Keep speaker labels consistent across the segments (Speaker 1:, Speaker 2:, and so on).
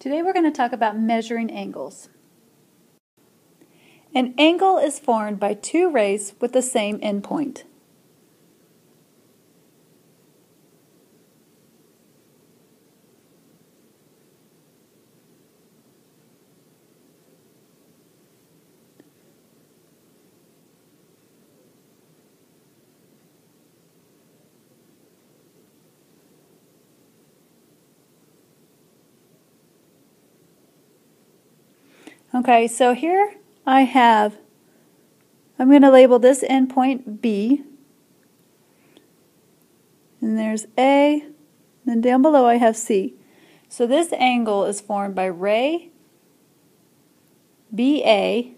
Speaker 1: Today we're going to talk about measuring angles. An angle is formed by two rays with the same endpoint. Okay, so here I'm going to label this endpoint B, and there's A, and then down below I have C. So this angle is formed by ray BA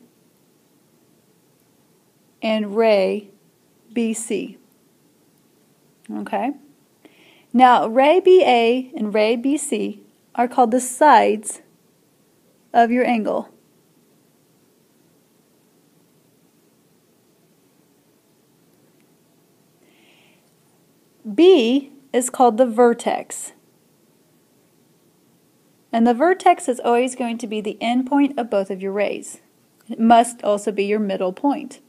Speaker 1: and ray BC. Okay? Now, ray BA and ray BC are called the sides of your angle. B is called the vertex. And the vertex is always going to be the end point of both of your rays. It must also be your middle point.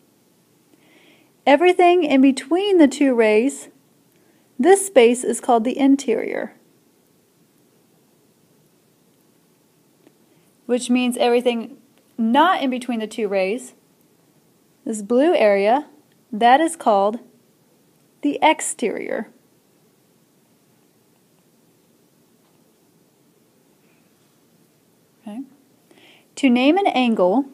Speaker 1: Everything in between the two rays, this space is called the interior, which means everything not in between the two rays, this blue area, that is called the exterior. Okay. To name an angle,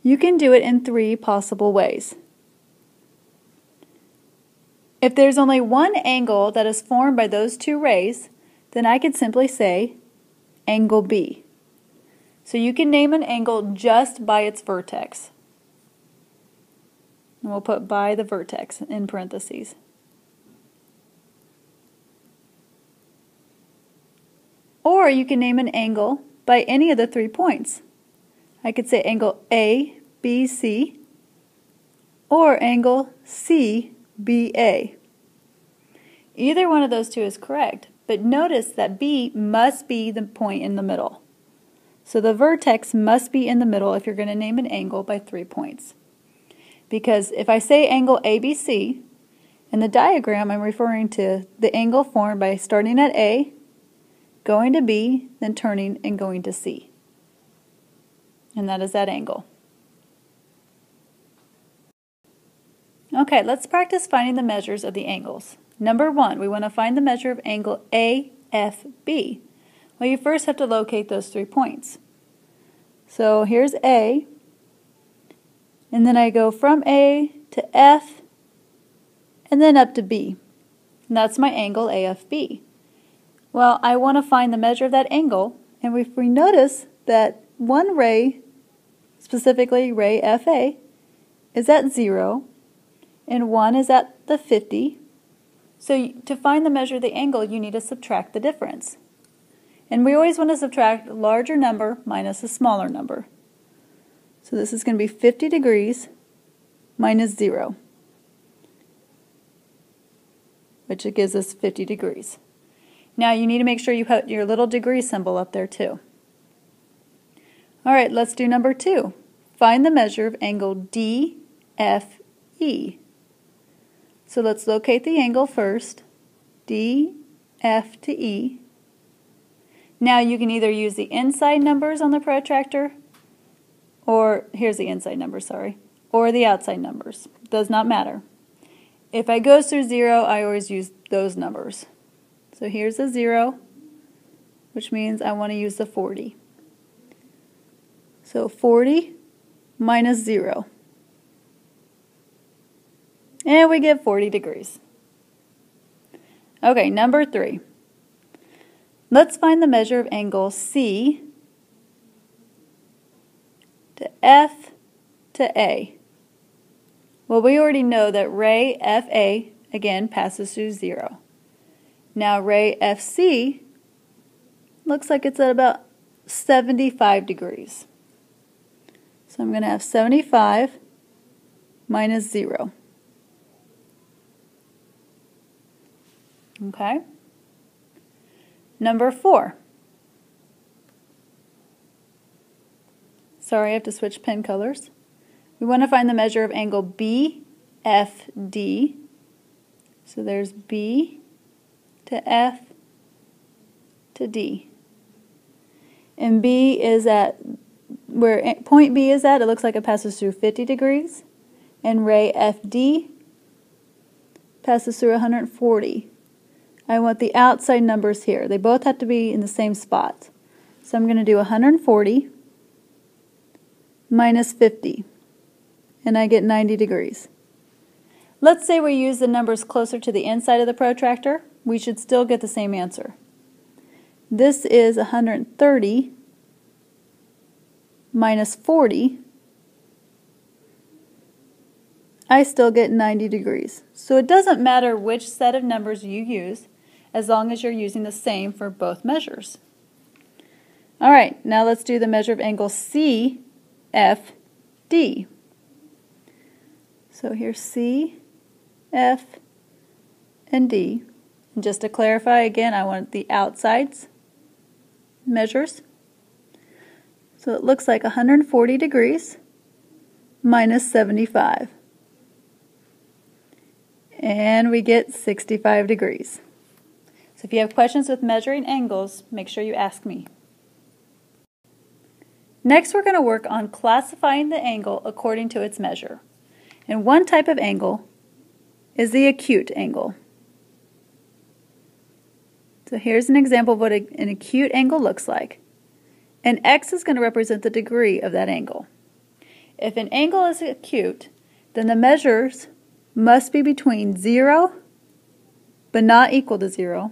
Speaker 1: you can do it in three possible ways. If there's only one angle that is formed by those two rays, then I could simply say angle B. So you can name an angle just by its vertex. And we'll put by the vertex in parentheses. Or you can name an angle by any of the 3 points. I could say angle ABC or angle CBA. Either one of those two is correct, but notice that B must be the point in the middle. So the vertex must be in the middle if you're going to name an angle by 3 points. Because if I say angle ABC, in the diagram I'm referring to the angle formed by starting at A, going to B, then turning and going to C. And that is that angle. Okay, let's practice finding the measures of the angles. Number 1, we want to find the measure of angle AFB. Well, you first have to locate those 3 points. So here's A, and then I go from A to F, and then up to B. And that's my angle AFB. Well, I want to find the measure of that angle, and if we notice that one ray, specifically ray FA, is at 0, and one is at the 50, so to find the measure of the angle, you need to subtract the difference. And we always want to subtract a larger number minus a smaller number. So this is going to be 50 degrees minus 0, which it gives us 50 degrees. Now you need to make sure you put your little degree symbol up there too. Alright, let's do number 2. Find the measure of angle DFE. So let's locate the angle first, DF to E. Now you can either use the inside numbers on the protractor, or here's the inside number, sorry, or the outside numbers. Does not matter. If I go through 0, I always use those numbers. So here's a 0, which means I want to use the 40. So 40 minus 0. And we get 40 degrees. Okay, number 3. Let's find the measure of angle C to F to A. Well, we already know that ray FA, again, passes through 0. Now ray FC looks like it's at about 75 degrees. So I'm going to have 75 minus 0. Okay? Number 4. Sorry, I have to switch pen colors. We want to find the measure of angle BFD. So there's B to F to D. And B is at where point B is at, it looks like it passes through 50 degrees. And ray FD passes through 140. I want the outside numbers here. They both have to be in the same spot. So I'm going to do 140 minus 50. And I get 90 degrees. Let's say we use the numbers closer to the inside of the protractor. We should still get the same answer. This is 130 minus 40. I still get 90 degrees. So it doesn't matter which set of numbers you use, as long as you're using the same for both measures. All right, now let's do the measure of angle CFD. So here's C, F, and D. And just to clarify again, I want the outsides measures. So it looks like 140 degrees minus 75. And we get 65 degrees. So if you have questions with measuring angles, make sure you ask me. Next, we're going to work on classifying the angle according to its measure. And one type of angle is the acute angle. So here's an example of what an acute angle looks like. And X is going to represent the degree of that angle. If an angle is acute, then the measures must be between 0 but not equal to 0,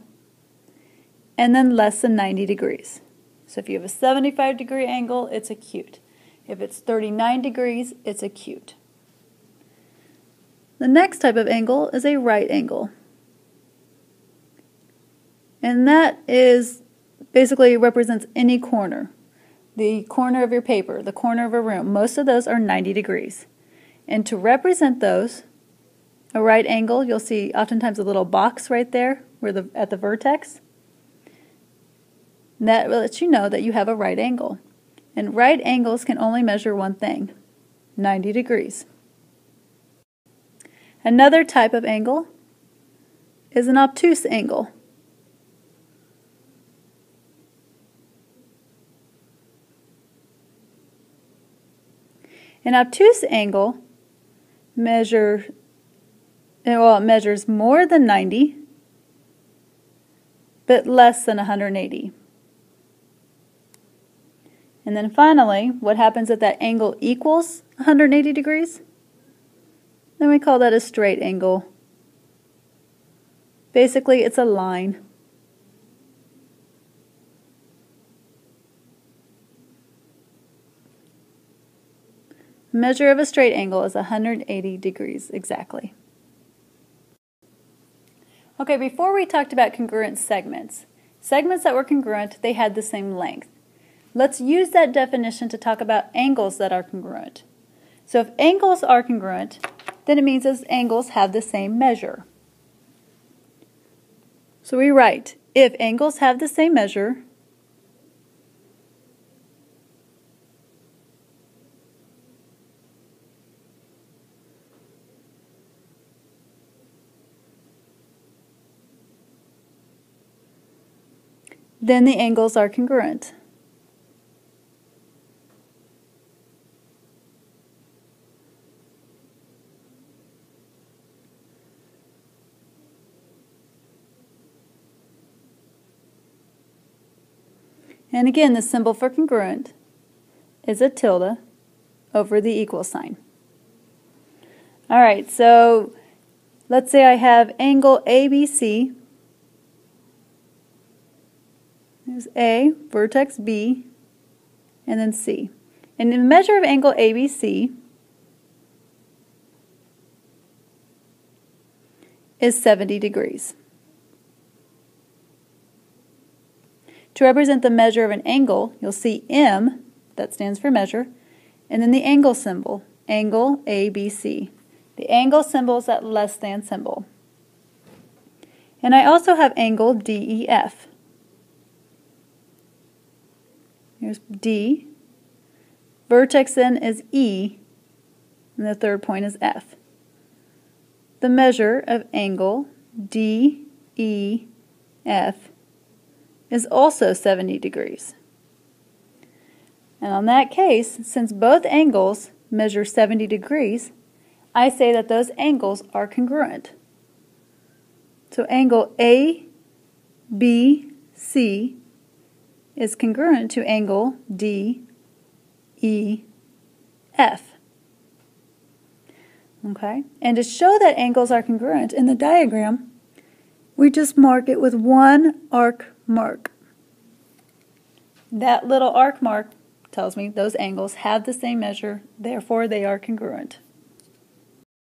Speaker 1: and then less than 90 degrees. So if you have a 75-degree angle, it's acute. If it's 39 degrees, it's acute. The next type of angle is a right angle. And that is basically represents any corner. The corner of your paper, the corner of a room, most of those are 90 degrees. And to represent those, a right angle, you'll see oftentimes a little box right there where at the vertex. And that lets you know that you have a right angle. And right angles can only measure one thing, 90 degrees. Another type of angle is an obtuse angle. An obtuse angle measures more than 90, but less than 180. And then finally, what happens if that angle equals 180 degrees? Then we call that a straight angle. Basically, it's a line. Measure of a straight angle is 180 degrees exactly. Okay, before we talked about congruent segments. Segments that were congruent, they had the same length. Let's use that definition to talk about angles that are congruent. So if angles are congruent, then it means those angles have the same measure. So we write, if angles have the same measure, then the angles are congruent. And again, the symbol for congruent is a tilde over the equal sign. All right, so let's say I have angle ABC. There's A, vertex B, and then C. And the measure of angle ABC is 70 degrees. To represent the measure of an angle, you'll see M, that stands for measure, and then the angle symbol, angle ABC. The angle symbol is that less than symbol. And I also have angle DEF. Here's D. Vertex then is E, and the third point is F. The measure of angle DEF is also 70 degrees. And on that case, since both angles measure 70 degrees, I say that those angles are congruent. So angle ABC is congruent to angle DEF. Okay? And to show that angles are congruent in the diagram, we just mark it with one arc mark. That little arc mark tells me those angles have the same measure, therefore they are congruent.